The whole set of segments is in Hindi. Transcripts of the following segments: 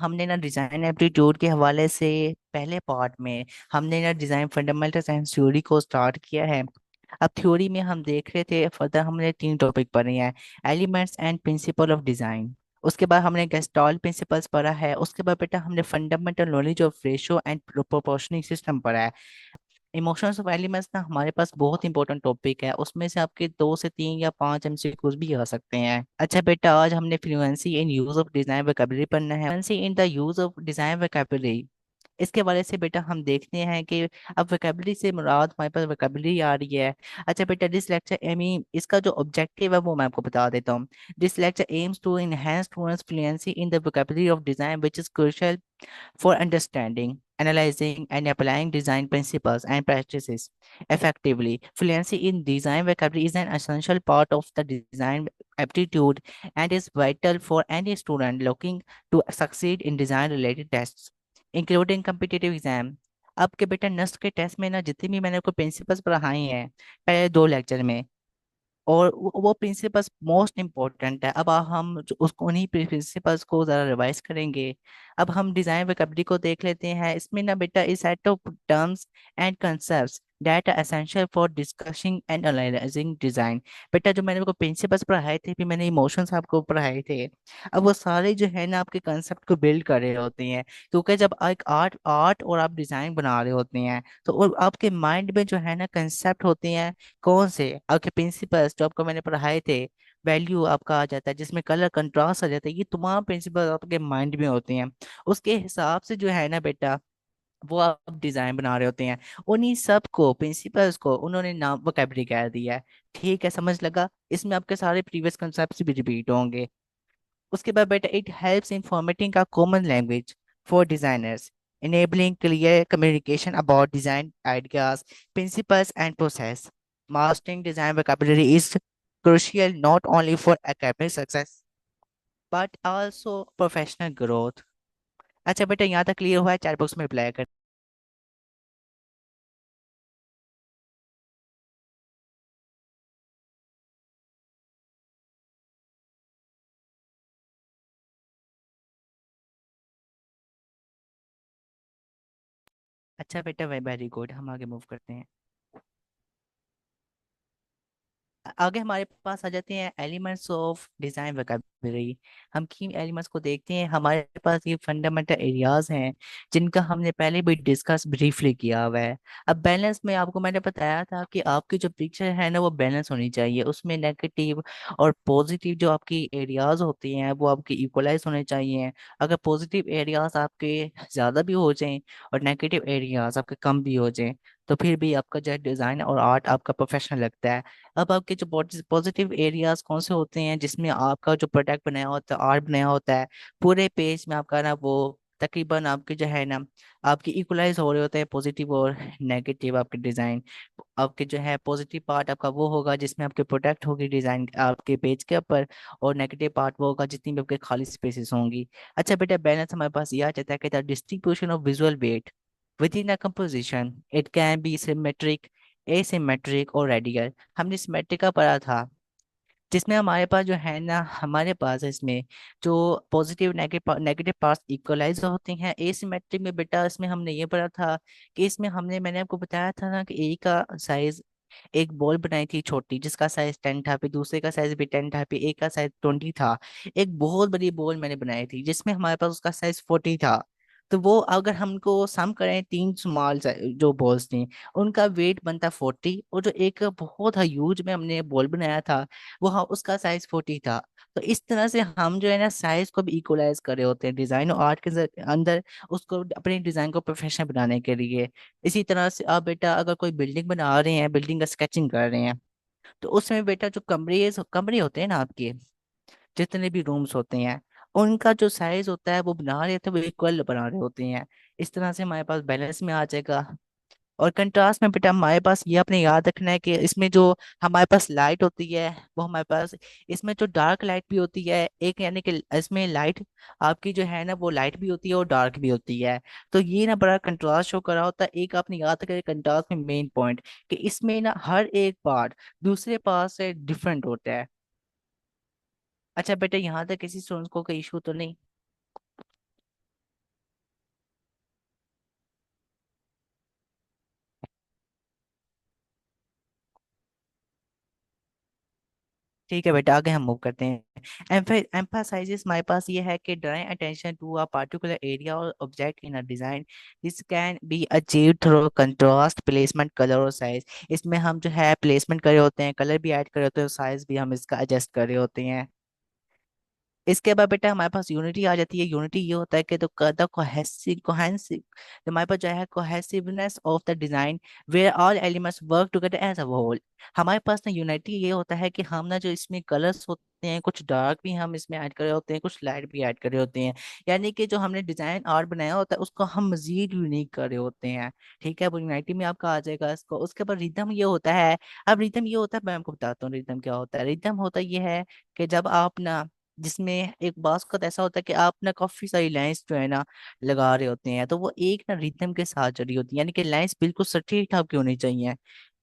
हमने ना डिजाइन एप्टीट्यूड के हवाले से पहले पार्ट में हमने ना डिजाइन फंडामेंटल्स एंड थ्योरी को स्टार्ट किया है। अब थ्योरी में हम देख रहे थे, फर्दर हमने तीन टॉपिक पढ़े हैं। Elements and principle of design. उसके बाद हमने गेस्टॉल्ट प्रिंसिपल्स पढ़ा है। उसके बाद बेटा हमने fundamental knowledge of ratio and proportioning system पढ़ा है। इमोशंस ऑफ एलिमेंट्स ना हमारे पास बहुत इंपॉर्टेंट टॉपिक है, उसमें से आपके 2 से 3 या 5 एमसीक्यूज भी आ सकते हैं। अच्छा बेटा, आज हमने fluency in use of design vocabulary पढ़ना है। Fluency in the use of design vocabulary, इसके वाले से बेटा हम देखते हैं कि अब वोकैबुलरी से मुराद हमारे पास वोकैबुलरी आ रही है। अच्छा बेटा, दिस लेक्चर एमी इसका जो ऑब्जेक्टिव है वो मैं आपको बता देता हूँ। This lecture aims to enhance students fluency in the vocabulary of design which is crucial for understanding, analyzing, and applying design principles and practices effectively. Fluency in design vocabulary is an essential part of the design aptitude and is vital for any student looking to succeed in design related tests, including competitive exam. अब के बेटा नेक्स्ट के टेस्ट में ना जितनी भी मैंने आपको प्रिंसिपल्स पढ़ाई हैं पहले 2 लेक्चर में, और वो प्रिंसिपल्स मोस्ट इम्पोर्टेंट है। अब हम उसको उन्हीं प्रिंसिपल्स को जरा रिवाइज करेंगे। अब हम डिजाइन वोकैबुलरी को देख लेते हैं। इसमें ना बेटा इस set of terms and concepts that are essential for discussing and analyzing design. बेटा जो मैंने आपको प्रिंसिपल्स पढ़ाए थे, फिर मैंने इमोशंस आपको पढ़ाए थे। अब वो सारे जो है ना आपके कंसेप्ट को बिल्ड कर रहे होते हैं, क्योंकि जब एक आर्ट आर्ट और आप डिजाइन बना रहे होते हैं तो आपके माइंड में जो है ना कंसेप्ट होते हैं। कौन से आपके प्रिंसिपल्स जो आपको मैंने पढ़ाए थे, वैल्यू आपका आ जाता है जिसमें कलर कंट्रास्ट आ जाता है, ये तमाम प्रिंसिपल आपके माइंड में होते हैं। उसके हिसाब से जो है ना बेटा वो आप डिजाइन बना रहे होते हैं। उन्हीं सब को प्रिंसिपल्स को उन्होंने नाम वोकैबुलरी कह दिया है। ठीक है, समझ लगा? इसमें आपके सारे प्रीवियस कंसेप्ट भी रिपीट होंगे। उसके बाद बेटा it helps in formatting a common language for designers, enabling clear communication about design ideas, principles, and process. Mastering design vocabulary is crucial not only for academic success but also professional growth. अच्छा बेटा, यहाँ तक क्लियर हुआ है? चैट बॉक्स में रिप्लाई कर। अच्छा बेटा, वेरी गुड, हम आगे मूव करते हैं। आगे हमारे पास आ जाते हैं एलिमेंट्स ऑफ डिजाइन वोकैबुलरी। हम किन एलिमेंट्स को देखते हैं? हमारे पास ये फंडामेंटल एरियाज हैं जिनका हमने पहले भी डिस्कस ब्रीफली किया हुआ है। अब बैलेंस में आपको मैंने बताया था कि आपकी जो पिक्चर है ना वो बैलेंस होनी चाहिए, उसमें नेगेटिव और पॉजिटिव जो आपकी एरियाज होती हैं वो आपके इक्वलाइज होने चाहिए। अगर पॉजिटिव एरियाज आपके ज़्यादा भी हो जाएं और नेगेटिव एरियाज आपके कम भी हो जाएं, तो फिर भी आपका जो डिज़ाइन और आर्ट आपका प्रोफेशनल लगता है। अब आपके जो पॉजिटिव एरियाज कौन से होते हैं? जिसमें आपका जो प्रोडक्ट बनाया होता है, आर्ट बनाया होता है, पूरे पेज में आपका ना वो तकरीबन आपके जो है ना आपके इक्वलाइज हो रहे होते हैं पॉजिटिव और नेगेटिव आपके डिजाइन। आपके जो है पॉजिटिव पार्ट आपका वो होगा जिसमें आपके प्रोडक्ट होगी डिजाइन आपके पेज के ऊपर, और नेगेटिव पार्ट वो होगा जितनी भी आपके खाली स्पेसेस होंगी। अच्छा बेटा, बैलेंस हमारे पास यह आ जाता है कि the distribution of visual weight within a composition, it can be symmetric, asymmetric और रेडियल। हमने सिमेट्रिक का पढ़ा था, जिसमें हमारे पास जो है ना हमारे पास इसमें जो positive negative negative parts equalize होते हैं। एसिमेट्रिक में बेटा इसमें हमने ये पढ़ा था कि इसमें हमने मैंने आपको बताया था ना कि ए का साइज, एक बॉल बनाई थी छोटी जिसका साइज 10 था, फिर दूसरे का साइज भी 10 था, फिर एक का साइज 20 था। एक बहुत बड़ी बॉल मैंने बनाई थी जिसमें हमारे पास उसका साइज 40 था। तो वो अगर हमको सम करें, तीन स्मॉल जो बॉल्स थी उनका वेट बनता 40, और जो एक बहुत ह्यूज में हमने बॉल बनाया था वो उसका साइज 40 था। तो इस तरह से हम जो है ना साइज को भी इक्वलाइज कर रहे होते हैं डिजाइन और आर्ट के अंदर, उसको अपने डिजाइन को प्रोफेशनल बनाने के लिए। इसी तरह से आप बेटा अगर कोई बिल्डिंग बना रहे हैं, बिल्डिंग का स्केचिंग कर रहे हैं, तो उसमें बेटा जो कमरे कमरे होते हैं ना आपके, जितने भी रूम्स होते हैं, उनका जो साइज होता है वो बना रहे थे वो इक्वल बना रहे होते हैं। इस तरह से हमारे पास बैलेंस में आ जाएगा। और कंट्रास्ट में बेटा हमारे पास ये अपने याद रखना है कि इसमें जो हमारे पास लाइट होती है वो हमारे पास, इसमें जो डार्क लाइट भी होती है एक, यानी कि इसमें लाइट आपकी जो है ना वो लाइट भी होती है और डार्क भी होती है। तो ये ना बड़ा कंट्रास्ट शो करा होता है। एक आपने याद रखें कंट्रास्ट में मेन पॉइंट कि इसमें ना हर एक पार्ट दूसरे पार्ट से डिफरेंट होता है। अच्छा बेटा, यहाँ तक किसी स्टूडेंट्स को कोई इशू तो नहीं? ठीक है बेटा, आगे हम मूव करते हैं। एम्फासाइजेस हमारे पास ये है कि drawing attention to a particular area और object in a design, this can be achieved through contrast placement colour और साइज। इसमें हम जो है प्लेसमेंट करे होते हैं, कलर भी ऐड करे होते हैं, साइज भी हम इसका एडजस्ट करे होते हैं। इसके बाद बेटा हमारे पास यूनिटी आ जाती है। यूनिटी ये होता है कि तो द कोहेसिव हमारे पास जो है cohesiveness of the design where all elements work together as a whole. हमारे पास ना यूनिटी ये होता है कि हम ना जो इसमें कलर्स होते हैं, कुछ डार्क भी हम इसमें ऐड करे होते हैं, कुछ लाइट भी ऐड करे होते हैं। यानी कि जो हमने डिजाइन आर्ट बनाया होता है उसको हम मजीद यूनिक कर रहे होते हैं। ठीक है, वो यूनिटी में आपका आ जाएगा इसको। उसके बाद रिदम ये होता है। अब रिदम ये होता है, मैं आपको बताता हूँ रिदम क्या होता है। रिदम होता ये है कि जब आप ना जिसमें एक बास का ऐसा होता है कि आप ना काफी सारी लाइंस जो है ना लगा रहे होते हैं, तो वो एक ना रिदम के साथ जुड़ी होती है, यानी कि लाइंस बिल्कुल सटीक आपकी होनी चाहिए।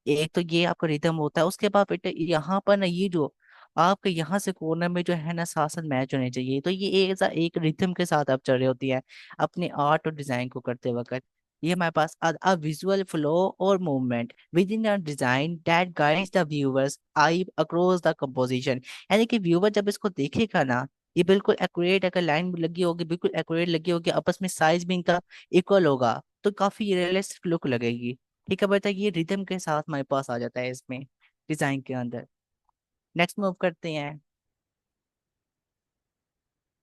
एक तो ये आपका रिदम होता है। उसके बाद बेटा यहाँ पर ना ये जो आपके यहाँ से कोर्नर में जो है ना साथ साथ मैच होने चाहिए, तो ये एक रिदम के साथ आप चल रही होती है अपने आर्ट और डिजाइन को करते वक्त। ये हमारे पास a visual flow or movement within a design that guides the viewer's eye across the composition। यानी कि व्यूवर जब इसको देखेगा ना, ये बिल्कुल एक्यूरेट, अगर लाइन लगी होगी बिल्कुल एक्यूरेट लगी होगी, आपस में साइज भी इनका इक्वल होगा, तो काफी रियलिस्टिक लुक लगेगी। ठीक है बेटा, ये रिदम के साथ हमारे पास आ जाता है इसमें डिजाइन के अंदर। नेक्स्ट मूव करते हैं।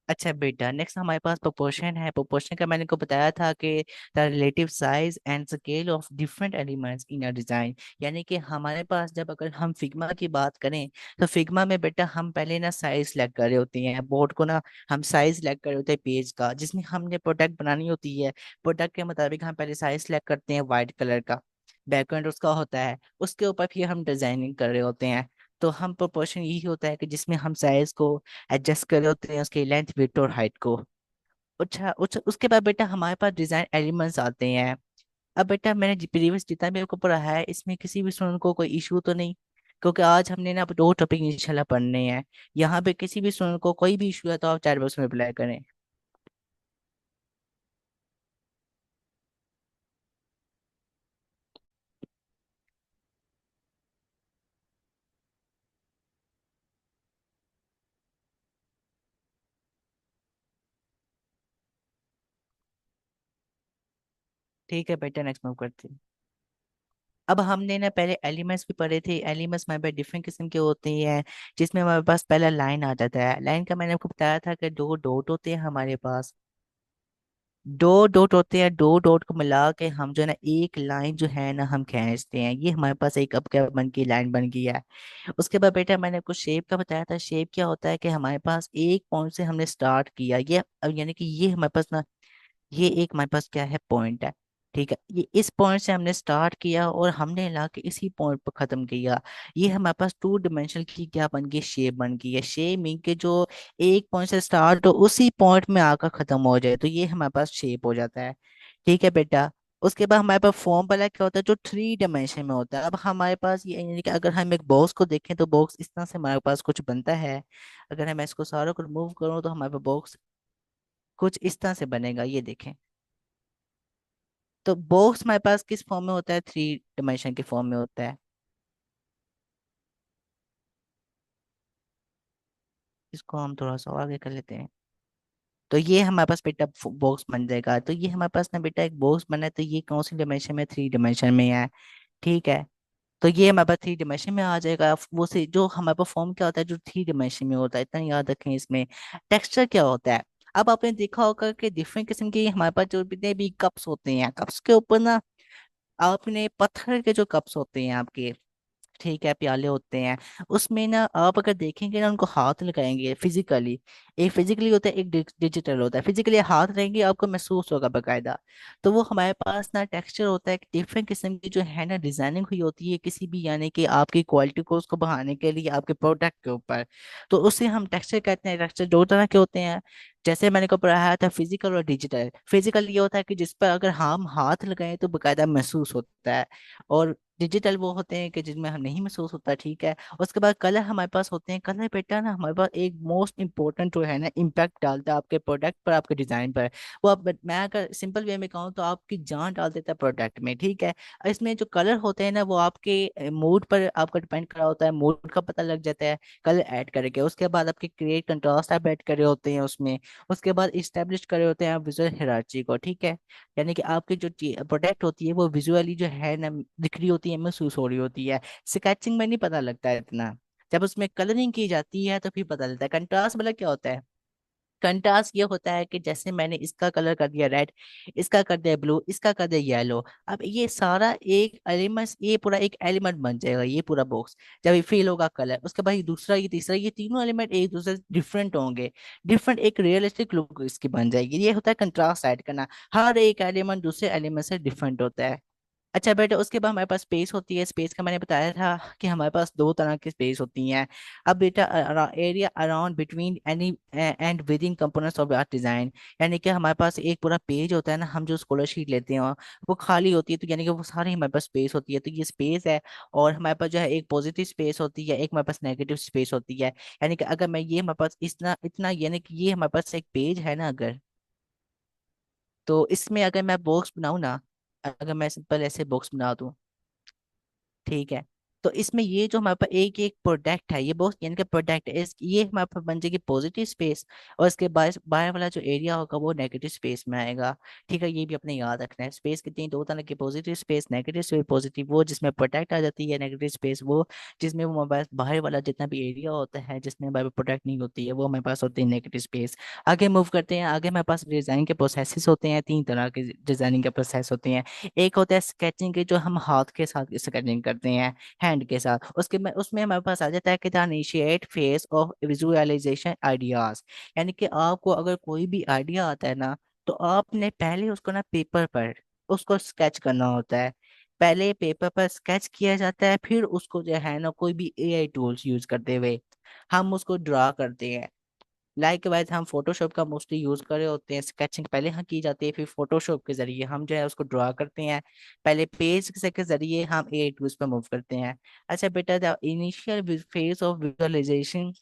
अच्छा बेटा, नेक्स्ट हमारे पास प्रोपोर्शन है। प्रोपोर्शन का मैंने को बताया था कि the relative size and scale of different elements in a design. यानी कि हमारे पास जब अगर हम फिग्मा की बात करें, तो फिग्मा में बेटा हम पहले ना साइज सेलेक्ट कर रहे होते हैं, बोर्ड को ना हम साइज सेलेक्ट कर रहे होते हैं पेज का, जिसमें हमने प्रोडक्ट बनानी होती है। प्रोडक्ट के मुताबिक हम पहले साइज सेलेक्ट करते हैं, वाइट कलर का बैकग्राउंड उसका होता है, उसके ऊपर फिर हम डिजाइनिंग कर रहे होते हैं। तो हम प्रोपोर्शन यही होता है कि जिसमें हम साइज को एडजस्ट कर रहे होते हैं, उसकी लेंथ विड्थ और हाइट को। अच्छा उसके बाद बेटा हमारे पास डिजाइन एलिमेंट्स आते हैं। अब बेटा मैंने प्रीवियस जितना भी आपको पढ़ा है इसमें किसी भी स्टूडेंट को कोई इशू तो नहीं, क्योंकि आज हमने ना अब दो टॉपिक इंशाल्लाह पढ़ने हैं। यहाँ पे किसी भी स्टूडेंट को कोई भी इशू है तो आप चैट बॉक्स में रिप्लाई करें। ठीक है बेटा, नेक्स्ट मूव करते हैं। अब हमने ना पहले एलिमेंट्स भी पढ़े थे। एलिमेंट्स हमारे पास डिफरेंट किस्म के होते हैं, जिसमें हमारे पास पहला लाइन आ जाता है। लाइन का मैंने आपको बताया था कि दो डॉट होते हैं हमारे पास। दो डॉट होते हैं, दो डॉट को मिला के हम जो है ना एक लाइन जो है ना हम खींचते हैं। ये हमारे पास एक अब क्या बन की लाइन बन गई है। उसके बाद बेटा मैंने आपको शेप का बताया था। शेप क्या होता है कि हमारे पास एक पॉइंट से हमने स्टार्ट किया, ये अब यानी कि ये हमारे पास ना ये एक हमारे पास क्या है पॉइंट है। ठीक है, ये इस पॉइंट से हमने स्टार्ट किया और हमने ला के इसी पॉइंट पर खत्म किया। ये हमारे पास टू डिमेंशनल की क्या बन गई, शेप बन गई है। शेप मीन के जो एक पॉइंट से स्टार्ट हो उसी पॉइंट में आकर खत्म हो जाए, तो ये हमारे पास शेप हो जाता है। ठीक है बेटा। उसके बाद हमारे पास फॉर्म वाला क्या होता है जो थ्री डिमेंशन में होता है। अब हमारे पास ये यानी कि अगर हम एक बॉक्स को देखें तो बॉक्स इस तरह से हमारे पास कुछ बनता है। अगर मैं इसको सारों को रिमूव करूँ तो हमारे पास बॉक्स कुछ इस तरह से बनेगा, ये देखें। तो बॉक्स हमारे पास किस फॉर्म में होता है, थ्री डिमेंशन के फॉर्म में होता है। इसको हम थोड़ा सा और आगे कर लेते हैं। तो ये हमारे पास बेटा बॉक्स बन जाएगा। तो ये हमारे पास ना बेटा एक बॉक्स बना है, तो ये कौन सी डिमेंशन में, थ्री डिमेंशन में है। ठीक है, तो ये हमारे पास थ्री डिमेंशन में आ जाएगा। वो से जो हमारे पास फॉर्म क्या होता है जो थ्री डिमेंशन में होता है, इतना याद रखें इसमें। टेक्सचर क्या होता है, अब आपने देखा होगा कि डिफरेंट किस्म के हमारे पास जो जितने भी कप्स होते हैं, कप्स के ऊपर ना आपने पत्थर के जो कप्स होते हैं आपके, ठीक है, प्याले होते हैं, उसमें ना आप अगर देखेंगे ना उनको हाथ लगाएंगे फिजिकली, एक फिजिकली होता है एक डिजिटल होता है। फिजिकली हाथ रहेंगे आपको महसूस होगा बकायदा। तो वो हमारे पास ना टेक्सचर होता है डिफरेंट किस्म की जो है ना डिजाइनिंग हुई होती है किसी भी यानी कि आपकी क्वालिटी को उसको बढ़ाने के लिए आपके प्रोडक्ट के ऊपर। तो उससे हम टेक्सचर कहते हैं। टेक्सचर दो तरह के होते हैं, जैसे मैंने को पढ़ाया था फिजिकल और डिजिटल। फिजिकल ये होता है कि जिस पर अगर हम हाथ लगाएं तो बकायदा महसूस होता है, और डिजिटल वो होते हैं कि जिनमें हम नहीं महसूस होता, ठीक है। उसके बाद कलर हमारे पास होते हैं। कलर बेटा ना हमारे पास एक मोस्ट इंपॉर्टेंट जो है ना इम्पैक्ट डालता है आपके प्रोडक्ट पर, आपके डिजाइन पर। वो आप, मैं अगर सिंपल वे में कहूँ तो आपकी जान डाल देता है प्रोडक्ट में, ठीक है। इसमें जो कलर होते हैं ना वो आपके मूड पर आपका डिपेंड करा होता है, मूड का पता लग जाता है कलर ऐड करके। उसके बाद आपके क्रिएट कंट्रास्ट आप ऐड करे होते हैं उसमें। उसके बाद इस्टेब्लिश करे होते हैं आप विजुअल हियरार्ची को, ठीक है। यानी कि आपकी जो प्रोडक्ट होती है वो विजुअली जो है ना दिख रही होती है, महसूस हो रही होती है। स्केचिंग में नहीं पता लगता है इतना, जब उसमें कलरिंग की जाती है तो फिर पता लगता है। कंट्रास्ट मतलब क्या होता है? कंट्रास्ट ये होता है कि जैसे मैंने इसका कलर कर दिया रेड, इसका कर दिया ब्लू, इसका कर दिया येलो, अब ये सारा एक एलिमेंट, ये पूरा एक एलिमेंट बन जाएगा ये पूरा बॉक्स। जब ये फिल होगा कलर, उसके बाद ये दूसरा, ये तीसरा, ये तीनों एलिमेंट एक दूसरे से डिफरेंट होंगे। डिफरेंट एक रियलिस्टिक लुक इसकी बन जाएगी। ये होता है कंट्रास्ट ऐड करना। हर एक एलिमेंट दूसरे एलिमेंट से डिफरेंट होता है। अच्छा बेटा, उसके बाद हमारे पास स्पेस होती है। स्पेस का मैंने बताया था कि हमारे पास दो तरह की स्पेस होती हैं। अब बेटा, area around between any and with in components of art design, यानी कि हमारे पास एक पूरा पेज होता है ना, हम जो स्कॉलर शीट लेते हैं वो खाली होती है, तो यानी कि वो सारी हमारे पास स्पेस होती है, तो ये स्पेस है। और हमारे पास जो है एक पॉजिटिव स्पेस होती है, एक हमारे पास नेगेटिव स्पेस होती है। यानी कि अगर मैं ये हमारे पास इतना इतना, यानी कि ये हमारे पास एक पेज है ना अगर, तो इसमें अगर मैं बॉक्स बनाऊँ ना, अगर मैं सिंपल ऐसे बॉक्स बना दूं, ठीक है, तो इसमें ये जो हमारे पास एक एक प्रोडक्ट है, ये बहुत यानी कि प्रोडक्ट है, इस ये हमारे पास बन जाएगी पॉजिटिव स्पेस। और इसके बाहर बाहर वाला जो एरिया होगा वो नेगेटिव स्पेस में आएगा। ठीक है, ये भी अपने याद रखना है। स्पेस कितनी, दो तरह की, positive space, negative space. Positive वो जिसमें प्रोडक्ट आ जाती है, नेगेटिव स्पेस वो जिसमें वो हमारे पास बाहर वाला जितना भी एरिया होता है जिसमें हमारे प्रोडक्ट नहीं होती है, वो हमारे पास होती है नेगेटिव स्पेस। आगे मूव करते हैं। आगे हमारे पास डिजाइन के प्रोसेसेस होते हैं। तीन तरह के डिजाइनिंग के प्रोसेस होते हैं। एक होता है स्केचिंग के, जो हम हाथ के साथ स्केचिंग करते हैं, हैंड के साथ। उसके में उसमें हमारे पास आ जाता है कि the initiate phase of visualization ideas, यानी कि आपको अगर कोई भी आइडिया आता है ना, तो आपने पहले उसको ना पेपर पर उसको स्केच करना होता है। पहले पेपर पर स्केच किया जाता है, फिर उसको जो है ना कोई भी एआई टूल्स यूज करते हुए हम उसको ड्रा करते हैं। लाइक वाइज हम फोटोशॉप का मोस्टली यूज कर रहे होते हैं। स्केचिंग पहले हाँ की जाती है, फिर फोटोशॉप के जरिए हम जो है उसको ड्रा करते हैं। पहले पेज से के जरिए हम ए टूल्स पे मूव करते हैं। अच्छा बेटा, the initial phase of visualization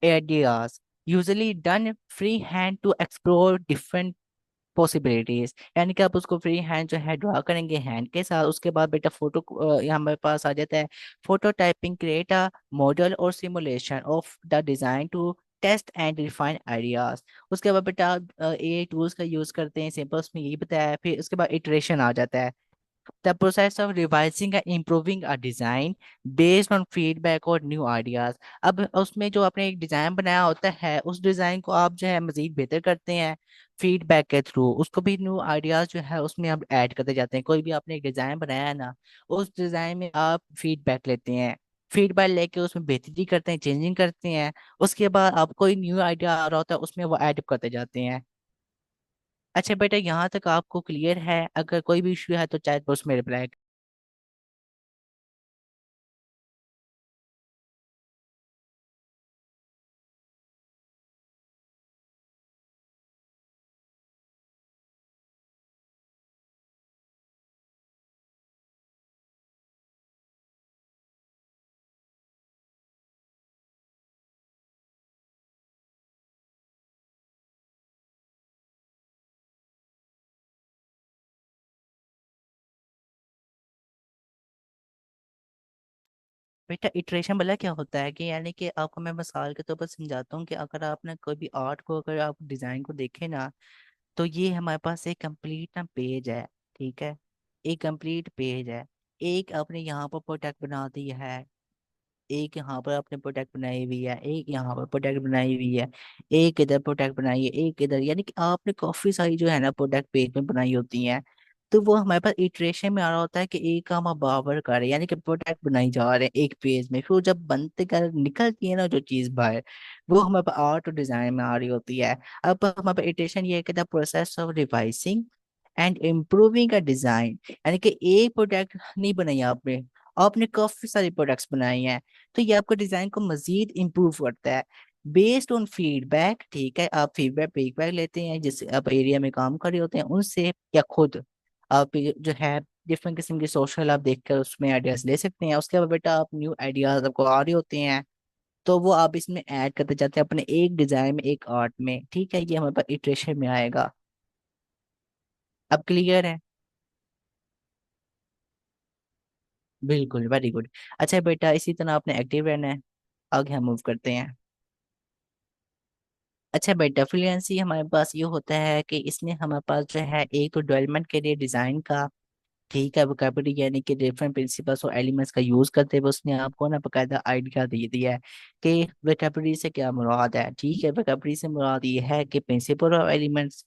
ideas usually done free hand to explore different possibilities, यानी कि आप उसको फ्री हैंड जो है ड्रा करेंगे हैंड के साथ। उसके बाद बेटा फोटो यहाँ हमारे पास आ जाता है photo typing, create a model और simulation of the design to test and refine ideas. उसके बाद बेटा ए टूल्स का यूज करते हैं, सिंपल उसमें यही बताया है। फिर उसके बाद इटरेशन आ जाता है, the process of revising and improving a design based on feedback और new ideas। अब उसमें जो आपने एक डिजाइन बनाया होता है, उस डिजाइन को आप जो है मजीद बेहतर करते हैं फीडबैक के थ्रू। उसको भी न्यू आइडियाज जो है उसमें आप ऐड करते जाते हैं। कोई भी आपने एक डिजाइन बनाया है ना, उस डिजाइन में आप फीडबैक लेते हैं। फीडबैक लेके उसमें बेहतरी करते हैं, चेंजिंग करते हैं। उसके बाद आप कोई न्यू आइडिया आ रहा होता है उसमें वो ऐड करते जाते हैं। अच्छा बेटा, यहाँ तक आपको क्लियर है? अगर कोई भी इशू है तो चैट बॉक्स में रिप्लाई। बेटा इटरेशन वाला क्या होता है कि, यानी कि आपको मैं मिसाल के तौर पर समझाता हूँ कि अगर आपने कोई भी आर्ट को, अगर आप डिजाइन को देखें ना, तो ये हमारे पास एक कंप्लीट ना पेज है, ठीक है। एक कंप्लीट पेज है। एक आपने यहाँ पर प्रोडक्ट बना दिया है, एक यहाँ पर आपने प्रोडक्ट बनाई हुई है, एक यहाँ पर प्रोडक्ट बनाई हुई है, एक इधर प्रोडक्ट बनाई है, एक इधर, यानी कि आपने काफी सारी जो है ना प्रोडक्ट पेज में बनाई होती हैं। तो वो हमारे पास इटरेशन में आ रहा होता है कि एक काम आप बराबर कर रहे हैं, यानी कि प्रोडक्ट बनाई जा रहे हैं एक पेज में, फिर वो जब बनते कर निकलती है ना जो चीज बाहर, वो हमारे पास आर्ट और डिजाइन में आ रही होती है। अब हमारे पास इटरेशन ये है कि the process of revising and improving a design, यानी कि एक प्रोडक्ट नहीं बनाई आपने, आपने काफी सारे प्रोडक्ट्स बनाए हैं। तो ये आपको डिजाइन को मजीद इम्प्रूव करता है बेस्ड ऑन फीडबैक, ठीक है। आप फीडबैक फीडबैक लेते हैं जिससे आप एरिया में काम कर रहे होते हैं उनसे, या खुद आप जो है डिफरेंट किस्म के सोशल आप देखकर उसमें आइडियाज ले सकते हैं। उसके बाद बेटा आप न्यू आइडियाज आपको आ रहे होते हैं, तो वो आप इसमें ऐड करते जाते हैं अपने एक डिजाइन में, एक आर्ट में। ठीक है, ये हमारे पास इटरेशन में आएगा। अब क्लियर है? बिल्कुल, वेरी गुड। अच्छा बेटा, इसी तरह आपने एक्टिव रहना है। आगे हम मूव करते हैं। अच्छा बेटा, फ्रीलांसी हमारे पास ये होता है कि इसमें हमारे पास जो है एक तो डेवलपमेंट के लिए डिजाइन का, ठीक है, वोकैबुलरी यानी कि डिफरेंट प्रिंसिपल्स और एलिमेंट्स का यूज करते हुए उसने आपको ना बकायदा आइडिया दे दिया है कि वोकैबुलरी से क्या मुराद है। ठीक है, वोकैबुलरी से मुराद ये है कि प्रिंसिपल और एलिमेंट्स,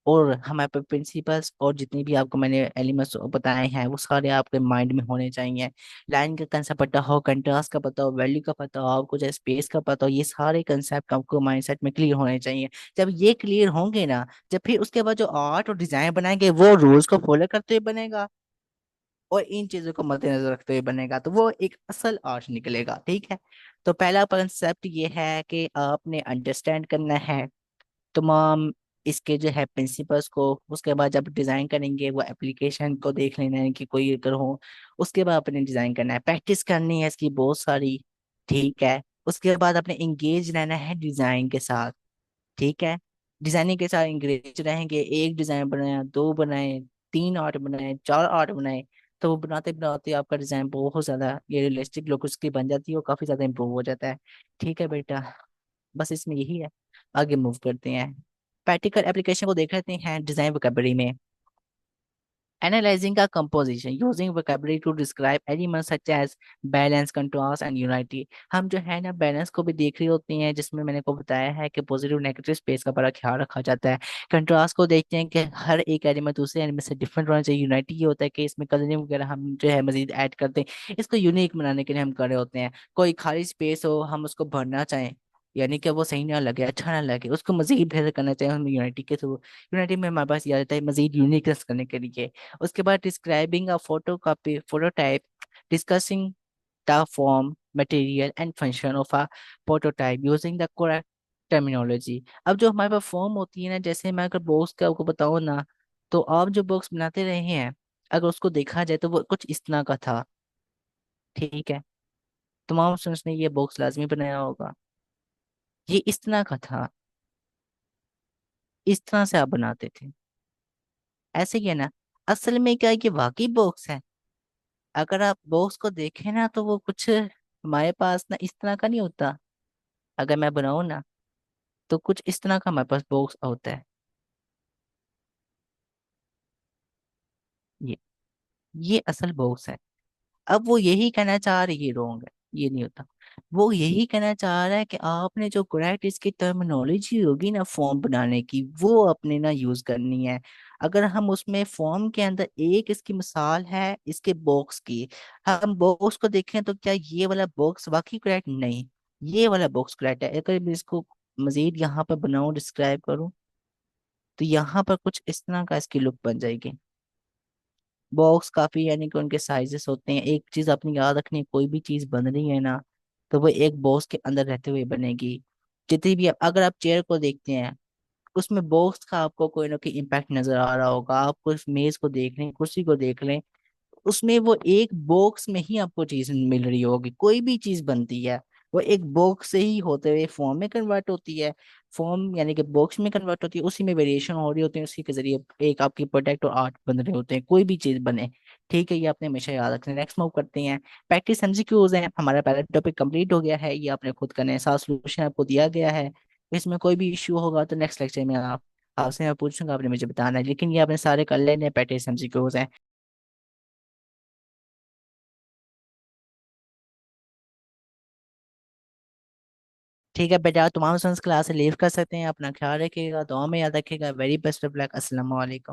और हमारे पे प्रिंसिपल्स और जितने भी आपको मैंने एलिमेंट्स बताए हैं वो सारे आपके माइंड में होने चाहिए। लाइन का कंसेप्ट पता हो, कंट्रास्ट का पता हो, वैल्यू का पता हो, आपको चाहे स्पेस का पता हो, ये सारे कंसेप्ट आपको माइंडसेट में क्लियर होने चाहिए। जब ये क्लियर होंगे ना, जब फिर उसके बाद जो आर्ट और डिजाइन बनाएंगे वो रूल्स को फॉलो करते हुए बनेगा और इन चीजों को मद्देनजर रखते हुए बनेगा, तो वो एक असल आर्ट निकलेगा। ठीक है, तो पहला कंसेप्ट ये है कि आपने अंडरस्टैंड करना है तमाम इसके जो है प्रिंसिपल्स को। उसके बाद जब डिजाइन करेंगे वो एप्लीकेशन को देख लेना है कि कोई अगर हो, उसके बाद अपने डिजाइन करना है, प्रैक्टिस करनी है इसकी बहुत सारी। ठीक है, उसके बाद अपने इंगेज रहना है डिजाइन के साथ। ठीक है, डिजाइनिंग के साथ इंगेज रहेंगे, एक डिजाइन बनाया, दो बनाए, तीन आर्ट बनाए, चार आर्ट बनाए, तो वो बनाते बनाते आपका डिजाइन बहुत ज्यादा ये रियलिस्टिक लुक उसकी बन जाती है और काफी ज्यादा इंप्रूव हो जाता है। ठीक है बेटा, बस इसमें यही है। आगे मूव करते हैं, प्रैक्टिकल एप्लीकेशन को देख लेते हैं डिजाइन वोकैबुलरी में। Analyzing a composition using vocabulary to describe elements such as balance, contrast and unity। हम जो है ना बैलेंस को भी देख रही होती हैं, जिसमें मैंने को बताया है कि पॉजिटिव नेगेटिव स्पेस का बड़ा ख्याल रखा जाता है। कंट्रास्ट को देखते हैं कि हर एक एलिमेंट दूसरे एलिमेंट से डिफरेंट होना चाहिए। यूनिटी ये होता है कि इसमें कलरिंग वगैरह हम जो है मजीद ऐड करते हैं, इसको यूनिक बनाने के लिए हम कर रहे होते हैं। कोई खाली स्पेस हो, हम उसको भरना चाहें, यानी कि वो सही ना लगे, अच्छा ना लगे, उसको मजीद बेहतर करना चाहिए हम यूनिटी के थ्रू। यूनिटी में हमारे पास ये आता है मजीद यूनिकनेस करने के लिए। उसके बाद describing a photo copy phototype, discussing the form, material and function of a prototype using the correct terminology. अब जो हमारे पास फॉर्म होती है ना, जैसे मैं अगर बॉक्स का आपको बताऊँ ना, तो आप जो बॉक्स बनाते रहे हैं, अगर उसको देखा जाए तो वो कुछ इस तरह का था। ठीक है, तमाम स्टूडेंट्स ने ये बॉक्स लाजमी बनाया होगा। ये इस तरह का था, इस तरह से आप बनाते थे, ऐसे ही है ना। असल में क्या है, ये वाकई बॉक्स है। अगर आप बॉक्स को देखें ना तो वो कुछ हमारे पास ना इस तरह का नहीं होता। अगर मैं बनाऊं ना तो कुछ इस तरह का हमारे पास बॉक्स होता है। ये ये असल बॉक्स है। अब वो यही कहना चाह रही है, रॉन्ग है, ये नहीं होता। वो यही कहना चाह रहा है कि आपने जो करेक्ट इसकी टर्मिनोलॉजी होगी ना फॉर्म बनाने की, वो अपने ना यूज करनी है। अगर हम उसमें फॉर्म के अंदर एक इसकी मिसाल है इसके बॉक्स की, हम बॉक्स को देखें तो क्या ये वाला बॉक्स वाकई करेक्ट? नहीं, ये वाला बॉक्स करेक्ट है। अगर मैं इसको मजीद यहाँ पर बनाऊं, डिस्क्राइब करूं, तो यहाँ पर कुछ इस तरह का इसकी लुक बन जाएगी। बॉक्स काफी यानी कि उनके साइजेस होते हैं। एक चीज आपने याद रखनी है, कोई भी चीज बन रही है ना, तो वो एक बॉक्स के अंदर रहते हुए बनेगी। जितनी भी अगर आप चेयर को देखते हैं, उसमें बॉक्स का आपको कोई ना कोई इम्पैक्ट नजर आ रहा होगा। आपको इस मेज को देख लें, कुर्सी को देख लें, उसमें वो एक बॉक्स में ही आपको चीज मिल रही होगी। कोई भी चीज बनती है वो एक बॉक्स से ही होते हुए फॉर्म में कन्वर्ट होती है। फॉर्म यानी कि बॉक्स में कन्वर्ट होती है, उसी में वेरिएशन हो रही होती है, उसी के जरिए एक आपकी प्रोडक्ट और आर्ट बन रहे होते हैं, कोई भी चीज बने। ठीक है, ये आपने हमेशा याद रखना है। नेक्स्ट मूव करते हैं, प्रैक्टिस एमसीक्यूज हैं। हमारा पहला टॉपिक कंप्लीट हो गया है, ये आपने खुद करने साथ सोल्यूशन आपको दिया गया है। इसमें कोई भी इश्यू होगा तो नेक्स्ट लेक्चर में आपसे मैं पूछूंगा, आपने मुझे बताना है, लेकिन ये आपने सारे कर लेने प्रैक्टिस एमसीक्यूज हैं। ठीक है बेटा, तुम्हारा क्लास से लीव कर सकते हैं। अपना ख्याल रखिएगा, दुआ में याद रखिएगा। Very best of luck. अस्सलाम वालेकुम।